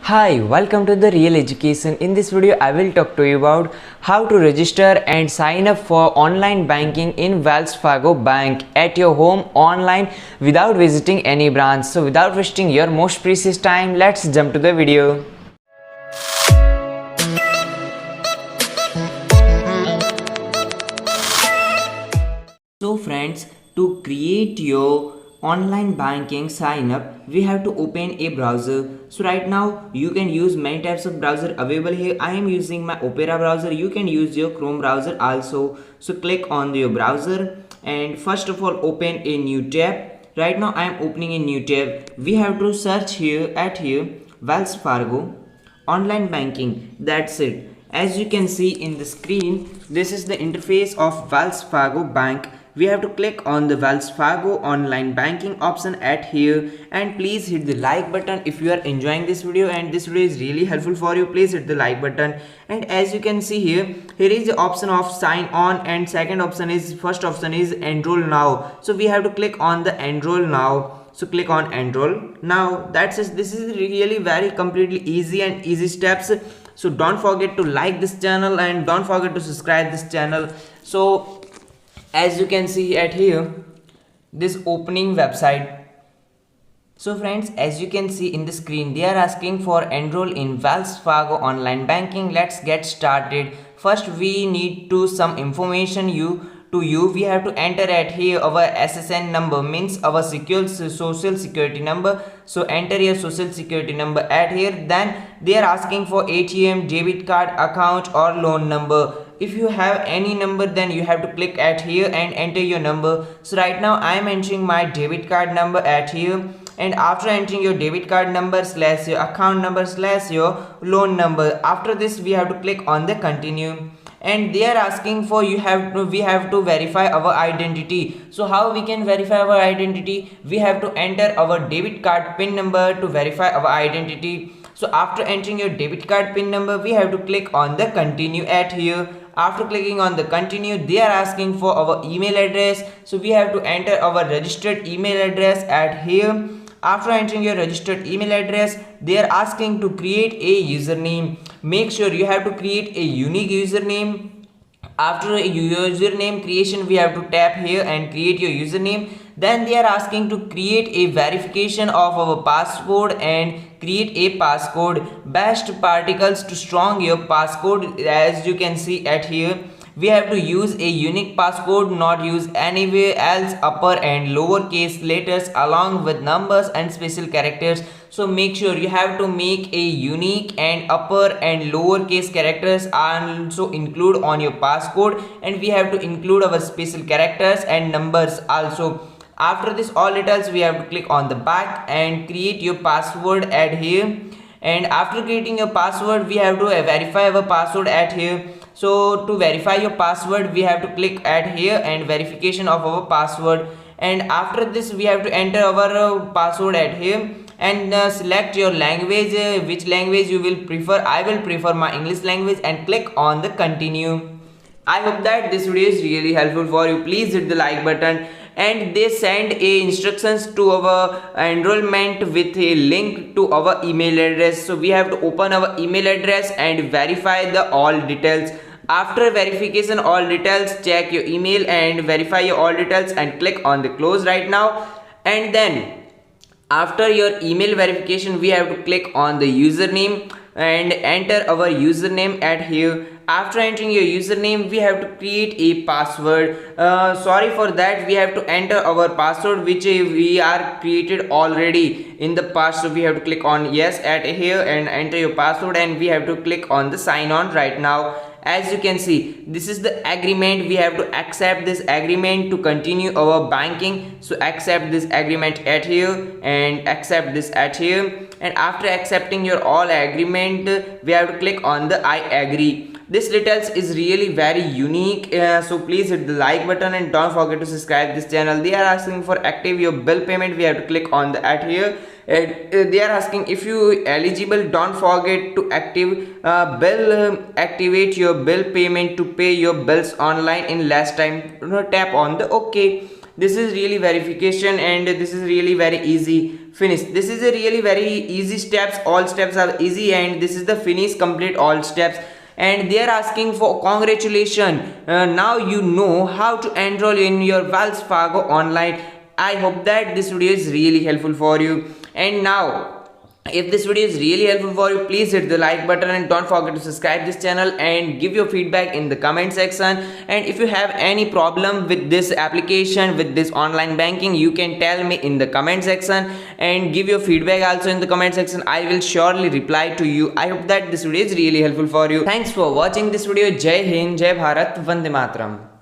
Hi, welcome to the Real Education. In this video, I will talk to you about how to register and sign up for online banking in Wells Fargo Bank at your home online without visiting any branch. So without wasting your most precious time, let's jump to the video. So friends, to create your online banking sign up, we have to open a browser. So right now you can use many types of browser available here. I am using my Opera browser. You can use your Chrome browser also. So click on your browser and first of all open a new tab. Right now I am opening a new tab. We have to search here Wells Fargo online banking. That's it. As you can see in the screen, this is the interface of Wells Fargo Bank. We have to click on the Wells Fargo online banking option at here, and please hit the like button if you are enjoying this video and this video is really helpful for you. Please hit the like button. And as you can see here is the option of sign on, and first option is enroll now. So we have to click on the enroll now. So click on enroll now. That's it. This is really very completely easy steps. So don't forget to like this channel and don't forget to subscribe this channel. So as you can see at here, this opening website. So friends, as you can see in the screen, they are asking for enroll in Wells Fargo online banking. Let's get started. First we need to some information we have to enter at here our SSN number, means our secure social security number. So enter your social security number at here. Then they are asking for ATM, debit card, account or loan number. If you have any number, then you have to click at here and enter your number. So right now I am entering my debit card number at here, and after entering your debit card number / your account number / your loan number, after this we have to click on the continue. And they are asking for we have to verify our identity. So how we can verify our identity? We have to enter our debit card pin number to verify our identity. So after entering your debit card pin number, we have to click on the continue at here. After clicking on the continue, they are asking for our email address. So we have to enter our registered email address at here. After entering your registered email address, they are asking to create a username. Make sure you have to create a unique username. After a username creation, we have to tap here and create your username. Then they are asking to create a verification of our password and create a passcode. Best particles to strong your passcode. As you can see at here, we have to use a unique passcode, not use anywhere else upper and lower case letters along with numbers and special characters. So make sure you have to make a unique and upper and lower case characters also include on your passcode, and we have to include our special characters and numbers also. After this all details, we have to click on the back and create your password at here. And after creating your password, we have to verify our password at here. So to verify your password, we have to click at here and verification of our password. And after this we have to enter our password at here and select your language, which language you will prefer. I will prefer my English language, and click on the continue. I hope that this video is really helpful for you. Please hit the like button. And they send a instructions to our enrollment with a link to our email address. So we have to open our email address and verify the all details. After verification all details, check your email and verify your all details and click on the close right now. And then after your email verification, we have to click on the username and enter our username at here. After entering your username, we have to create a password. Sorry for that, we have to enter our password which we are created already in the past. So we have to click on yes at here and enter your password, and we have to click on the sign on right now. As you can see, this is the agreement. We have to accept this agreement to continue our banking. So accept this agreement at here and accept this at here. And after accepting your all agreement, we have to click on the I agree. This details is really very unique, so please hit the like button and don't forget to subscribe this channel. They are asking for active your bill payment. We have to click on the at here. And they are asking if you eligible, don't forget to activate your bill payment to pay your bills online in less time. Tap on the OK. This is really verification, and this is really very easy. finish. This is a really very easy steps. All steps are easy, and this is the finish, complete all steps. And they are asking for congratulations. Now you know how to enroll in your Wells Fargo online. I hope that this video is really helpful for you. And now, if this video is really helpful for you, please hit the like button and don't forget to subscribe this channel and give your feedback in the comment section. And if you have any problem with this application, with this online banking, you can tell me in the comment section and give your feedback also in the comment section. I will surely reply to you. I hope that this video is really helpful for you. Thanks for watching this video. Jai Hind, Jai Bharat, Vande Mataram.